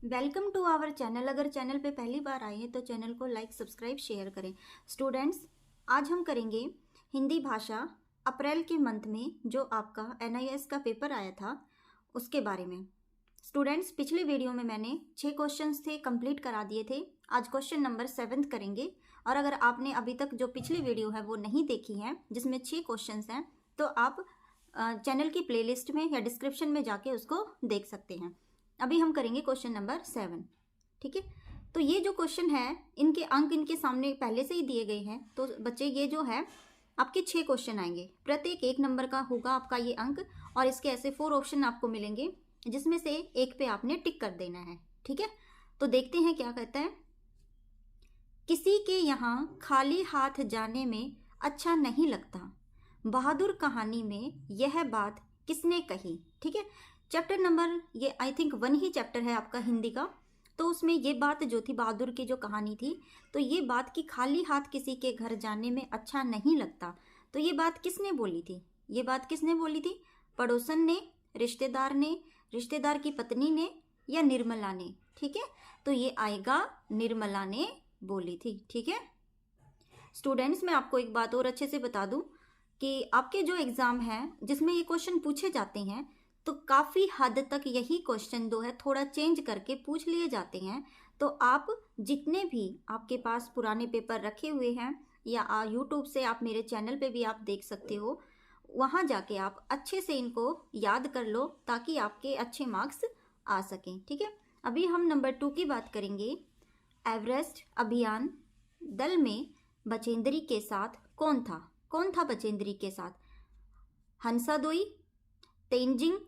Welcome to our channel. अगर channel पे पहली बार आए हैं तो चैनल को लाइक सब्सक्राइब शेयर करें। स्टूडेंट्स, आज हम करेंगे हिंदी भाषा अप्रैल के मंथ में जो आपका NIS का पेपर आया था उसके बारे में। स्टूडेंट्स, पिछले वीडियो में मैंने 6 क्वेश्चंस थे कंप्लीट करा दिए थे। आज क्वेश्चन नंबर 7 करेंगे। और अगर आपने अभी तक जो पिछली वीडियो है वो नहीं देखी है जिसमें 6 क्वेश्चंस हैं तो आप चैनल की प्लेलिस्ट में या डिस्क्रिप्शन में जाके उसको देख सकते हैं। अभी हम करेंगे क्वेश्चन नंबर 7। ठीक है, तो ये जो क्वेश्चन है इनके अंक इनके सामने पहले से ही दिए गए हैं। तो बच्चे, ये जो है आपके 6 क्वेश्चन आएंगे, प्रत्येक 1 नंबर का होगा आपका ये अंक। और इसके ऐसे 4 ऑप्शन आपको मिलेंगे जिसमें से एक पे आपने टिक कर देना है। ठीक है, तो देखते हैं क्या कहता है। किसी के यहाँ खाली हाथ जाने में अच्छा नहीं लगता, बहादुर कहानी में यह बात किसने कही। ठीक है, चैप्टर नंबर ये आई थिंक 1 ही चैप्टर है आपका हिंदी का। तो उसमें ये बात जो थी बहादुर की जो कहानी थी, तो ये बात कि खाली हाथ किसी के घर जाने में अच्छा नहीं लगता, तो ये बात किसने बोली थी? ये बात किसने बोली थी? पड़ोसन ने, रिश्तेदार ने, रिश्तेदार की पत्नी ने, या निर्मला ने। ठीक है, तो ये आएगा निर्मला ने बोली थी। ठीक है स्टूडेंट्स, मैं आपको एक बात और अच्छे से बता दूं कि आपके जो एग्ज़ाम है जिसमें ये क्वेश्चन पूछे जाते हैं तो काफ़ी हद तक यही क्वेश्चन दो है थोड़ा चेंज करके पूछ लिए जाते हैं। तो आप जितने भी आपके पास पुराने पेपर रखे हुए हैं या यूट्यूब से आप मेरे चैनल पे भी आप देख सकते हो, वहाँ जाके आप अच्छे से इनको याद कर लो ताकि आपके अच्छे मार्क्स आ सकें। ठीक है, अभी हम नंबर 2 की बात करेंगे। एवरेस्ट अभियान दल में बचेंद्री के साथ कौन था? कौन था बचेंद्री के साथ? हंसादोई, तेंजिंग,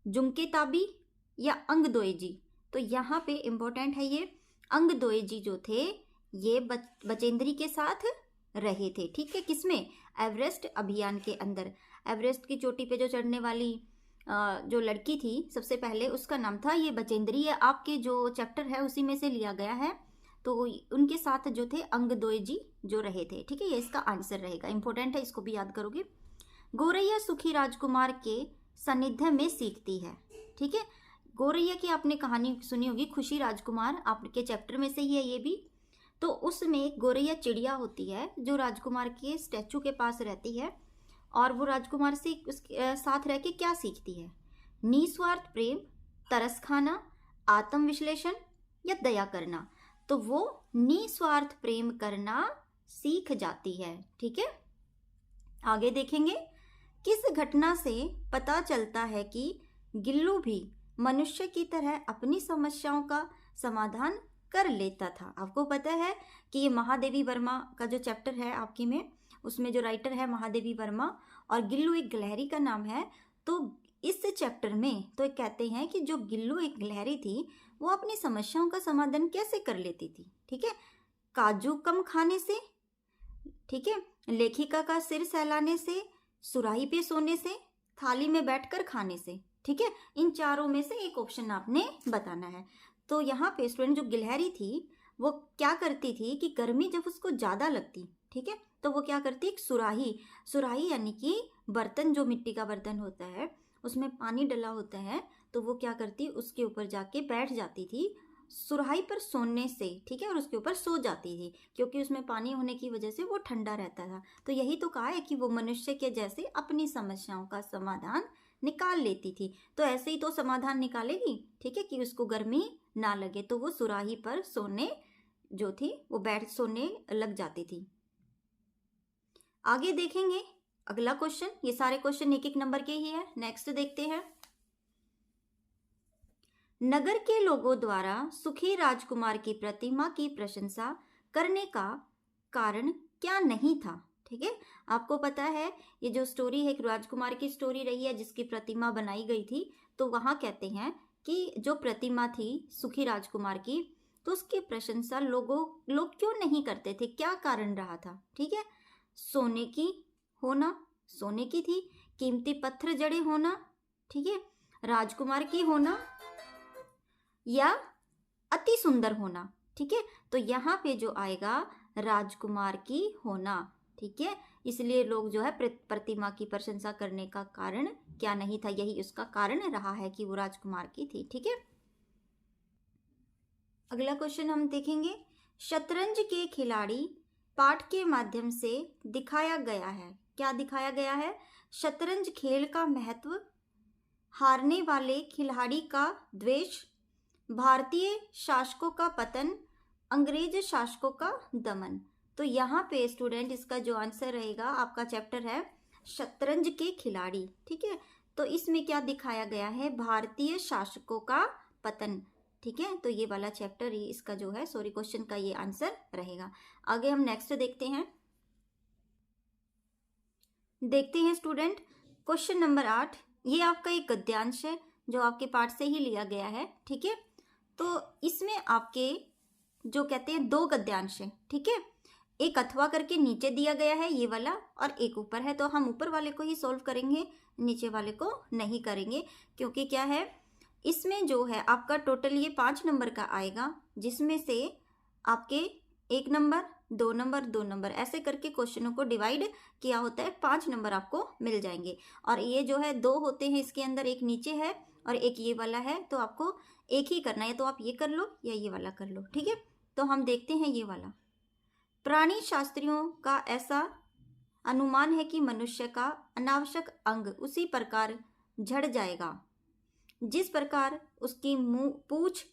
जुमके ताबी, या अंगदोई जी। तो यहाँ पे इम्पोर्टेंट है ये अंगदोई जी जो थे ये बचेंद्री के साथ रहे थे। ठीक है, किसमें? एवरेस्ट अभियान के अंदर। एवरेस्ट की चोटी पे जो चढ़ने वाली जो लड़की थी सबसे पहले, उसका नाम था ये बचेंद्री। है आपके जो चैप्टर है उसी में से लिया गया है। तो उनके साथ जो थे अंगदोई जी जो रहे थे। ठीक है, ये इसका आंसर रहेगा, इंपॉर्टेंट है, इसको भी याद करोगे। गोरैया सुखी राजकुमार के सानिध्य में सीखती है। ठीक है, गोरैया की आपने कहानी सुनी होगी, खुशी राजकुमार आपके चैप्टर में से ही है ये भी। तो उसमें एक गोरैया चिड़िया होती है जो राजकुमार के स्टैचू के पास रहती है और वो राजकुमार से उसके साथ रह के क्या सीखती है? निस्वार्थ प्रेम, तरस खाना, आत्म विश्लेषण, या दया करना। तो वो निस्वार्थ प्रेम करना सीख जाती है। ठीक है, आगे देखेंगे। किस घटना से पता चलता है कि गिल्लू भी मनुष्य की तरह अपनी समस्याओं का समाधान कर लेता था? आपको पता है कि ये महादेवी वर्मा का जो चैप्टर है आपकी में, उसमें जो राइटर है महादेवी वर्मा और गिल्लू एक गिलहरी का नाम है। तो इस चैप्टर में तो कहते हैं कि जो गिल्लू एक गिलहरी थी वो अपनी समस्याओं का समाधान कैसे कर लेती थी? ठीक है, काजू कम खाने से, ठीक है, लेखिका का सिर सहलाने से, सुराही पे सोने से, थाली में बैठकर खाने से। ठीक है, इन चारों में से एक ऑप्शन आपने बताना है। तो यहाँ पे स्टूडेंट जो गिलहरी थी वो क्या करती थी कि गर्मी जब उसको ज़्यादा लगती, ठीक है, तो वो क्या करती? एक सुराही, सुराही यानी कि बर्तन, जो मिट्टी का बर्तन होता है उसमें पानी डला होता है, तो वो क्या करती? उसके ऊपर जाके बैठ जाती थी सुराही पर सोने से। ठीक है, और उसके ऊपर सो जाती थी क्योंकि उसमें पानी होने की वजह से वो ठंडा रहता था। तो यही तो कहा है कि वो मनुष्य के जैसे अपनी समस्याओं का समाधान निकाल लेती थी। तो ऐसे ही तो समाधान निकालेगी, ठीक है, कि उसको गर्मी ना लगे। तो वो सुराही पर सोने जो थी वो बैठ सोने लग जाती थी। आगे देखेंगे अगला क्वेश्चन। ये सारे क्वेश्चन 1-1 नंबर के ही है। नेक्स्ट देखते हैं। नगर के लोगों द्वारा सुखी राजकुमार की प्रतिमा की प्रशंसा करने का कारण क्या नहीं था? ठीक है, आपको पता है ये जो स्टोरी है एक राजकुमार की स्टोरी रही है जिसकी प्रतिमा बनाई गई थी। तो वहाँ कहते हैं कि जो प्रतिमा थी सुखी राजकुमार की, तो उसकी प्रशंसा लोग क्यों नहीं करते थे? क्या कारण रहा था? ठीक है, सोने की होना, सोने की थी, कीमती पत्थर जड़े होना, ठीक है, राजकुमार की होना, या अति सुंदर होना। ठीक है, तो यहाँ पे जो आएगा राजकुमार की होना। ठीक है, इसलिए लोग जो है प्रतिमा की प्रशंसा करने का कारण क्या नहीं था? यही उसका कारण रहा है कि वो राजकुमार की थी। ठीक है, अगला क्वेश्चन हम देखेंगे, शतरंज के खिलाड़ी पाठ के माध्यम से दिखाया गया है। क्या दिखाया गया है? शतरंज खेल का महत्व, हारने वाले खिलाड़ी का द्वेष, भारतीय शासकों का पतन, अंग्रेज शासकों का दमन। तो यहाँ पे स्टूडेंट इसका जो आंसर रहेगा, आपका चैप्टर है शतरंज के खिलाड़ी। ठीक है, तो इसमें क्या दिखाया गया है? भारतीय शासकों का पतन। ठीक है, तो ये वाला चैप्टर ही इसका जो है क्वेश्चन का ये आंसर रहेगा। आगे हम नेक्स्ट देखते हैं स्टूडेंट क्वेश्चन नंबर 8। ये आपका एक गद्यांश है जो आपके पाठ से ही लिया गया है। ठीक है, तो इसमें आपके जो कहते हैं 2 गद्यांश है। ठीक है, एक अथवा करके नीचे दिया गया है ये वाला, और एक ऊपर है। तो हम ऊपर वाले को ही सोल्व करेंगे, नीचे वाले को नहीं करेंगे, क्योंकि क्या है इसमें जो है आपका टोटल ये 5 नंबर का आएगा, जिसमें से आपके 1 नंबर 2 नंबर 2 नंबर ऐसे करके क्वेश्चनों को डिवाइड किया होता है। 5 नंबर आपको मिल जाएंगे। और ये जो है 2 होते हैं इसके अंदर, एक नीचे है और एक ये वाला है। तो आपको एक ही करना है, तो आप ये कर लो या ये वाला कर लो। ठीक है, तो हम देखते हैं ये वाला। प्राणी शास्त्रियों का ऐसा अनुमान है कि मनुष्य का अनावश्यक अंग उसी प्रकार झड़ जाएगा जिस प्रकार उसकी पूंछ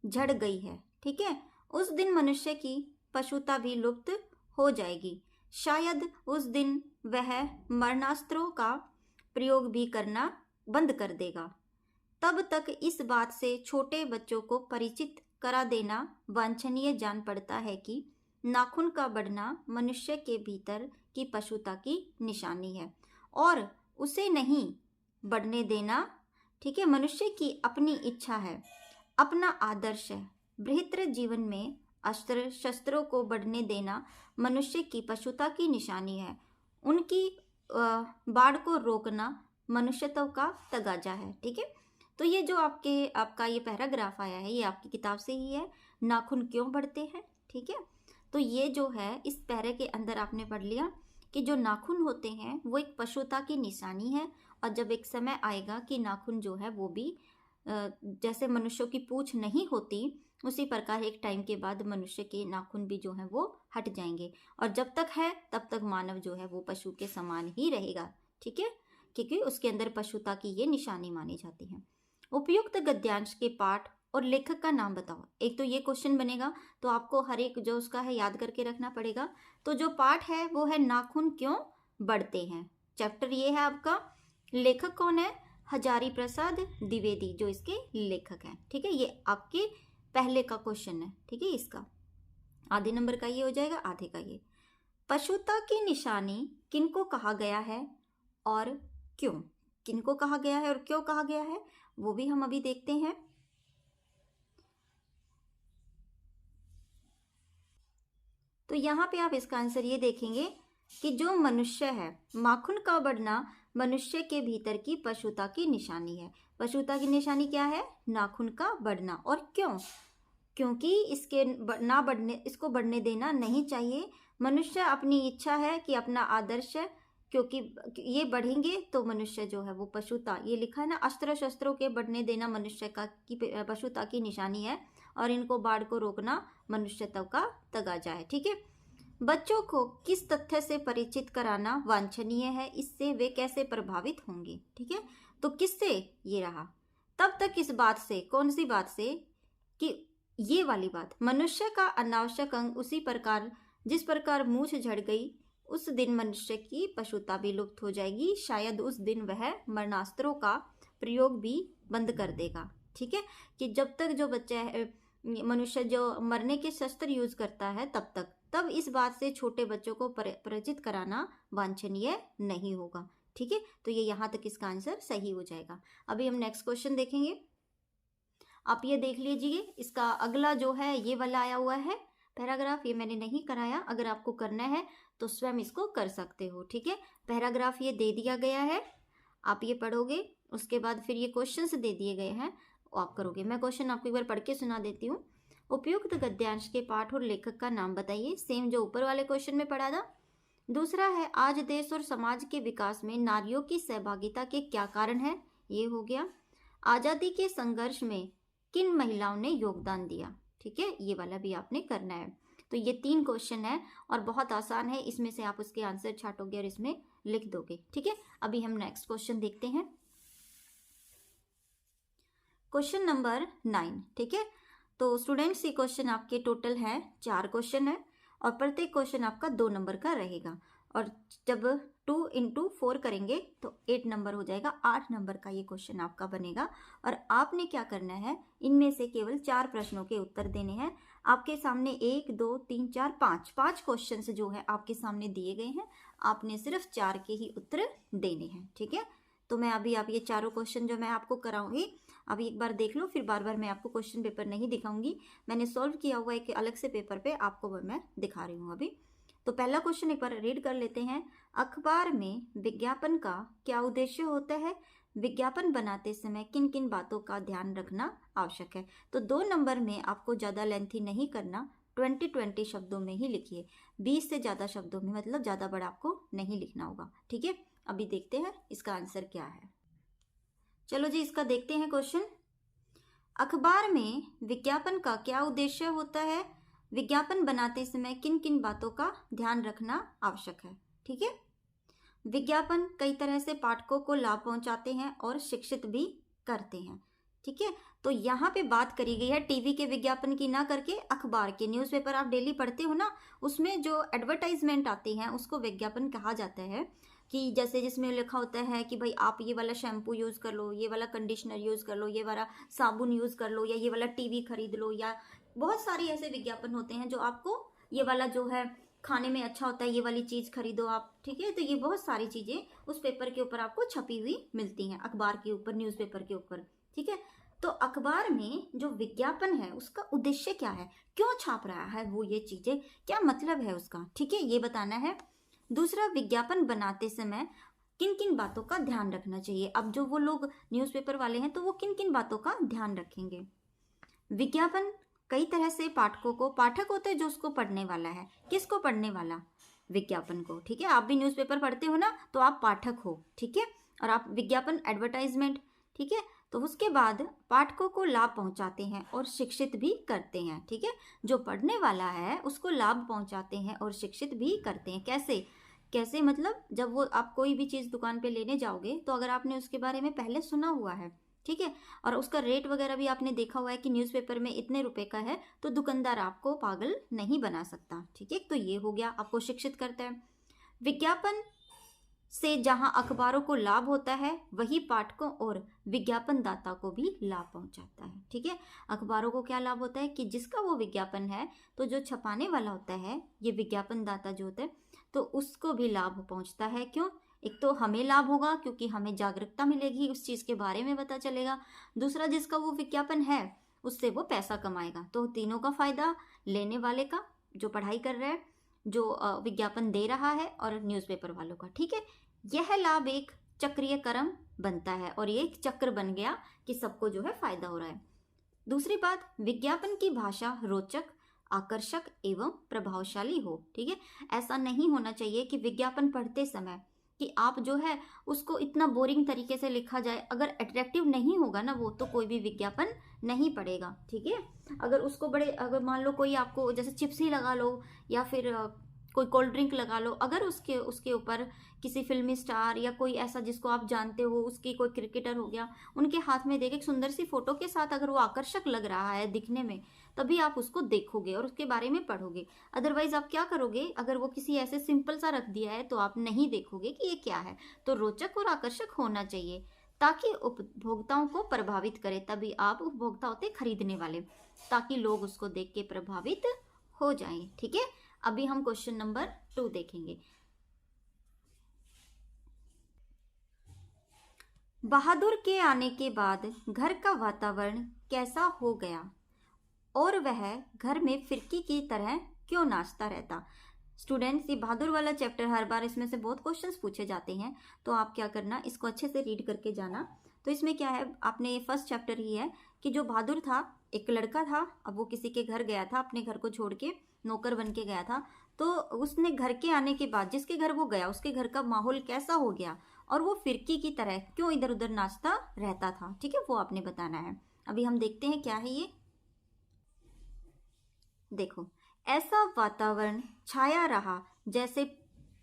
झड़ गई है। ठीक है, उस दिन मनुष्य की पशुता भी लुप्त हो जाएगी। शायद उस दिन वह मरणास्त्रों का प्रयोग भी करना बंद कर देगा। तब तक इस बात से छोटे बच्चों को परिचित करा देना वांछनीय जान पड़ता है कि नाखून का बढ़ना मनुष्य के भीतर की पशुता की निशानी है और उसे नहीं बढ़ने देना। ठीक है, मनुष्य की अपनी इच्छा है, अपना आदर्श है। बृहत्तर जीवन में अस्त्र शस्त्रों को बढ़ने देना मनुष्य की पशुता की निशानी है। उनकी बाढ़ को रोकना मनुष्यत्व का तगाजा है। ठीक है, तो ये जो आपका ये पैराग्राफ आया है, ये आपकी किताब से ही है, नाखून क्यों बढ़ते हैं। ठीक है, तो ये जो है इस पैरे के अंदर आपने पढ़ लिया कि जो नाखून होते हैं वो एक पशुता की निशानी है, और जब एक समय आएगा कि नाखून जो है वो भी जैसे मनुष्यों की पूंछ नहीं होती, उसी प्रकार एक टाइम के बाद मनुष्य के नाखून भी जो है वो हट जाएंगे। और जब तक है तब तक मानव जो है वो पशु के समान ही रहेगा। ठीक है, क्योंकि उसके अंदर पशुता की ये निशानी मानी जाती है। उपयुक्त गद्यांश के पाठ और लेखक का नाम बताओ। एक तो ये क्वेश्चन बनेगा, तो आपको हर एक जो उसका है याद करके रखना पड़ेगा। तो जो पाठ है वो है नाखून क्यों बढ़ते हैं। चैप्टर ये है आपका। लेखक कौन है? हजारी प्रसाद द्विवेदी जो इसके लेखक हैं। ठीक है, ये आपके पहले का क्वेश्चन है। ठीक है, इसका आधे नंबर का ये हो जाएगा, आधे का ये। पशुता की निशानी किनको कहा गया है और क्यों? किनको कहा गया है और क्यों कहा गया है वो भी हम अभी देखते हैं। तो यहाँ पे आप इसका आंसर ये देखेंगे कि जो मनुष्य है, नाखून का बढ़ना मनुष्य के भीतर की पशुता की निशानी है। पशुता की निशानी क्या है? नाखून का बढ़ना। और क्यों? क्योंकि इसको बढ़ने देना नहीं चाहिए। मनुष्य अपनी इच्छा है कि अपना आदर्श है, क्योंकि ये बढ़ेंगे तो मनुष्य जो है वो पशुता, ये लिखा है ना, अस्त्र शस्त्रों के बढ़ने देना मनुष्य की पशुता की निशानी है, और इनको बाढ़ को रोकना मनुष्यत्व का तगाजा है। ठीक है, बच्चों को किस तथ्य से परिचित कराना वांछनीय है, इससे वे कैसे प्रभावित होंगे। ठीक है, तो किससे? ये रहा। तब तक इस बात से, कौन सी बात से? कि ये वाली बात, मनुष्य का अनावश्यक अंग उसी प्रकार जिस प्रकार मूछ झड़ गई, उस दिन मनुष्य की पशुता भी लुप्त हो जाएगी। शायद उस दिन वह मरणास्त्रों का प्रयोग भी बंद कर देगा। ठीक है, कि जब तक जो बच्चा मनुष्य जो मरने के शस्त्र यूज करता है तब इस बात से छोटे बच्चों को परिचित कराना वांछनीय नहीं होगा। ठीक है, तो ये यहाँ तक इसका आंसर सही हो जाएगा। अभी हम नेक्स्ट क्वेश्चन देखेंगे। आप ये देख लीजिए, इसका अगला जो है ये वाला आया हुआ है पैराग्राफ, ये मैंने नहीं कराया। अगर आपको करना है तो स्वयं इसको कर सकते हो। ठीक है, पैराग्राफ ये दे दिया गया है, आप ये पढ़ोगे, उसके बाद फिर ये क्वेश्चंस दे दिए गए हैं, आप करोगे। मैं क्वेश्चन आपको एक बार पढ़ के सुना देती हूँ। उपयुक्त गद्यांश के पाठ और लेखक का नाम बताइए। सेम जो ऊपर वाले क्वेश्चन में पढ़ा था। दूसरा है, आज देश और समाज के विकास में नारियों की सहभागिता के क्या कारण है, ये हो गया। आज़ादी के संघर्ष में किन महिलाओं ने योगदान दिया। ठीक है, ये वाला भी आपने करना है। तो ये 3 क्वेश्चन है और बहुत आसान है, इसमें से आप उसके आंसर छांटोगे और इसमें लिख दोगे। ठीक है, अभी हम नेक्स्ट क्वेश्चन देखते हैं, क्वेश्चन नंबर 9। ठीक है, तो स्टूडेंट्स ये क्वेश्चन आपके टोटल है 4 क्वेश्चन है और प्रत्येक क्वेश्चन आपका 2 नंबर का रहेगा और जब 2 × 4 करेंगे तो 8 नंबर हो जाएगा, 8 नंबर का ये क्वेश्चन आपका बनेगा। और आपने क्या करना है, इनमें से केवल 4 प्रश्नों के उत्तर देने हैं। आपके सामने 1 2 3 4 5 क्वेश्चन जो है आपके सामने दिए गए हैं, आपने सिर्फ 4 के ही उत्तर देने हैं। ठीक है, तो मैं अभी आप ये चारों क्वेश्चन जो मैं आपको कराऊंगी अभी एक बार देख लो, फिर बार बार मैं आपको क्वेश्चन पेपर नहीं दिखाऊंगी, मैंने सॉल्व किया हुआ एक अलग से पेपर पे आपको मैं दिखा रही हूँ अभी। तो पहला क्वेश्चन एक बार रीड कर लेते हैं। अखबार में विज्ञापन का क्या उद्देश्य होता है? विज्ञापन बनाते समय किन किन बातों का ध्यान रखना आवश्यक है? तो 2 नंबर में आपको ज़्यादा लेंथी नहीं करना, 20 शब्दों में ही लिखिए, 20 से ज़्यादा शब्दों में, मतलब ज़्यादा बड़ा आपको नहीं लिखना होगा। ठीक है, अभी देखते हैं इसका आंसर क्या है। चलो जी, इसका देखते हैं क्वेश्चन। अखबार में विज्ञापन का क्या उद्देश्य होता है? विज्ञापन बनाते समय किन किन बातों का ध्यान रखना आवश्यक है? ठीक है, विज्ञापन कई तरह से पाठकों को लाभ पहुंचाते हैं और शिक्षित भी करते हैं। ठीक है, तो यहाँ पे बात करी गई है टीवी के विज्ञापन की, ना करके अखबार के। न्यूज़पेपर आप डेली पढ़ते हो ना, उसमें जो एडवर्टाइजमेंट आती हैं उसको विज्ञापन कहा जाता है। कि जैसे जिसमें लिखा होता है कि भाई आप ये वाला शैम्पू यूज़ कर लो, ये वाला कंडीशनर यूज़ कर लो, ये वाला साबुन यूज़ कर लो, या ये वाला टीवी खरीद लो, या बहुत सारे ऐसे विज्ञापन होते हैं जो आपको ये वाला जो है खाने में अच्छा होता है, ये वाली चीज़ खरीदो आप। ठीक है, तो ये बहुत सारी चीज़ें उस पेपर के ऊपर आपको छपी हुई मिलती हैं, अखबार के ऊपर, न्यूज़पेपर के ऊपर। ठीक है, तो अखबार में जो विज्ञापन है उसका उद्देश्य क्या है, क्यों छाप रहा है वो ये चीज़ें, क्या मतलब है उसका, ठीक है, ये बताना है। दूसरा, विज्ञापन बनाते समय किन किन बातों का ध्यान रखना चाहिए। अब जो वो लोग न्यूज़पेपर वाले हैं तो वो किन किन बातों का ध्यान रखेंगे। विज्ञापन कई तरह से पाठकों को, पाठक होते हैं जो उसको पढ़ने वाला है, किसको पढ़ने वाला, विज्ञापन को। ठीक है, आप भी न्यूज़पेपर पढ़ते हो ना, तो आप पाठक हो। ठीक है, और आप विज्ञापन, एडवर्टाइजमेंट। ठीक है, तो उसके बाद पाठकों को लाभ पहुंचाते हैं और शिक्षित भी करते हैं। ठीक है, जो पढ़ने वाला है उसको लाभ पहुंचाते हैं और शिक्षित भी करते हैं। कैसे कैसे मतलब, जब वो आप कोई भी चीज़ दुकान पे लेने जाओगे तो अगर आपने उसके बारे में पहले सुना हुआ है, ठीक है, और उसका रेट वगैरह भी आपने देखा हुआ है कि न्यूज़पेपर में इतने रुपए का है, तो दुकानदार आपको पागल नहीं बना सकता। ठीक है, तो ये हो गया, आपको शिक्षित करता है। विज्ञापन से जहां अखबारों को लाभ होता है वही पाठकों और विज्ञापन दाता को भी लाभ पहुंचाता है। ठीक है, अखबारों को क्या लाभ होता है कि जिसका वो विज्ञापन है, तो जो छपाने वाला होता है, ये विज्ञापन दाता जो होता है, तो उसको भी लाभ पहुंचता है। क्यों? एक तो हमें लाभ होगा क्योंकि हमें जागरूकता मिलेगी, उस चीज़ के बारे में पता चलेगा। दूसरा, जिसका वो विज्ञापन है उससे वो पैसा कमाएगा। तो तीनों का फायदा, लेने वाले का जो पढ़ाई कर रहा है, जो विज्ञापन दे रहा है, और न्यूज़पेपर वालों का। ठीक है, यह लाभ एक चक्रीय क्रम बनता है और ये एक चक्र बन गया कि सबको जो है फायदा हो रहा है। दूसरी बात, विज्ञापन की भाषा रोचक, आकर्षक एवं प्रभावशाली हो। ठीक है, ऐसा नहीं होना चाहिए कि विज्ञापन पढ़ते समय कि आप जो है उसको इतना बोरिंग तरीके से लिखा जाए। अगर अट्रैक्टिव नहीं होगा ना वो, तो कोई भी विज्ञापन नहीं पड़ेगा। ठीक है, अगर उसको बड़े, अगर मान लो कोई आपको जैसे चिप्स ही लगा लो या फिर कोई कोल्ड ड्रिंक लगा लो, अगर उसके ऊपर किसी फिल्मी स्टार या कोई ऐसा जिसको आप जानते हो, उसकी कोई क्रिकेटर हो गया, उनके हाथ में देख एक सुंदर सी फोटो के साथ अगर वो आकर्षक लग रहा है दिखने में, तभी आप उसको देखोगे और उसके बारे में पढ़ोगे। अदरवाइज आप क्या करोगे, अगर वो किसी ऐसे सिंपल सा रख दिया है तो आप नहीं देखोगे कि ये क्या है। तो रोचक और आकर्षक होना चाहिए ताकि उपभोक्ताओं को प्रभावित करे, तभी आप उपभोक्ता होते खरीदने वाले, ताकि लोग उसको देख के प्रभावित हो जाएं। ठीक है, अभी हम क्वेश्चन नंबर 2 देखेंगे। बहादुर के आने के बाद घर का वातावरण कैसा हो गया और वह घर में फिरकी की तरह क्यों नाचता रहता। स्टूडेंट्स, ये बहादुर वाला चैप्टर हर बार इसमें से बहुत क्वेश्चंस पूछे जाते हैं, तो आप क्या करना, इसको अच्छे से रीड करके जाना। तो इसमें क्या है, आपने फर्स्ट चैप्टर ही है कि जो बहादुर था, एक लड़का था, अब वो किसी के घर गया था, अपने घर को छोड़ के नौकर बन के गया था। तो उसने घर के आने के बाद जिसके घर वो गया उसके घर का माहौल कैसा हो गया और वो फिरकी की तरह क्यों इधर उधर नाचता रहता था। ठीक है, वो आपने बताना है। अभी हम देखते हैं क्या है ये। देखो, ऐसा वातावरण छाया रहा जैसे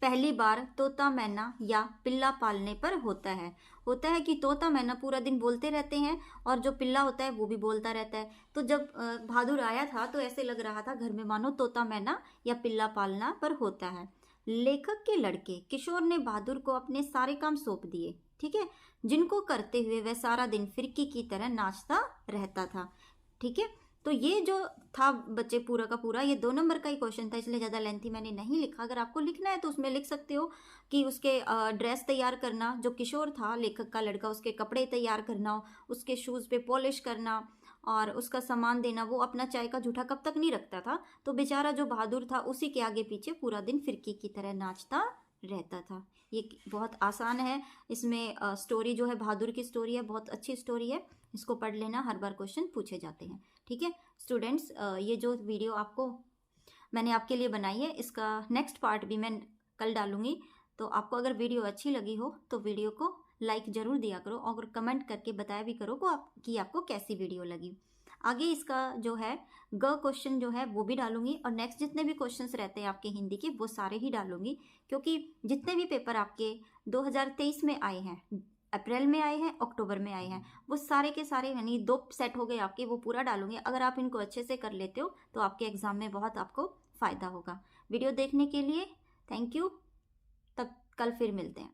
पहली बार तोता मैना या पिल्ला पालने पर होता है कि तोता मैना पूरा दिन बोलते रहते हैं और जो पिल्ला होता है वो भी बोलता रहता है। तो जब बहादुर आया था तो ऐसे लग रहा था घर में मानो तोता मैना या पिल्ला पालना पर होता है। लेखक के लड़के किशोर ने बहादुर को अपने सारे काम सौंप दिए, ठीक है, जिनको करते हुए वह सारा दिन फिरकी की तरह नाचता रहता था। ठीक है, तो ये जो था बच्चे पूरा का पूरा ये 2 नंबर का ही क्वेश्चन था, इसलिए ज़्यादा लेंथी मैंने नहीं लिखा। अगर आपको लिखना है तो उसमें लिख सकते हो कि उसके ड्रेस तैयार करना, जो किशोर था लेखक का लड़का, उसके कपड़े तैयार करना, उसके शूज़ पे पॉलिश करना और उसका सामान देना। वो अपना चाय का जूठा कब तक नहीं रखता था, तो बेचारा जो बहादुर था उसी के आगे पीछे पूरा दिन फिरकी की तरह नाचता रहता था। ये बहुत आसान है। इसमें स्टोरी जो है बहादुर की स्टोरी है, बहुत अच्छी स्टोरी है, इसको पढ़ लेना, हर बार क्वेश्चन पूछे जाते हैं। ठीक है स्टूडेंट्स, ये जो वीडियो मैंने आपके लिए बनाई है, इसका नेक्स्ट पार्ट भी मैं कल डालूंगी। तो आपको अगर वीडियो अच्छी लगी हो तो वीडियो को लाइक ज़रूर दिया करो और कमेंट करके बताया भी करो कि आपको कैसी वीडियो लगी। आगे इसका जो है क्वेश्चन जो है वो भी डालूंगी और नेक्स्ट जितने भी क्वेश्चंस रहते हैं आपके हिंदी के वो सारे ही डालूंगी, क्योंकि जितने भी पेपर आपके 2023 में आए हैं, अप्रैल में आए हैं, अक्टूबर में आए हैं, वो सारे के सारे यानी 2 सेट हो गए आपके, वो पूरा डालूंगी। अगर आप इनको अच्छे से कर लेते हो तो आपके एग्ज़ाम में बहुत आपको फ़ायदा होगा। वीडियो देखने के लिए थैंक यू। तब कल फिर मिलते हैं।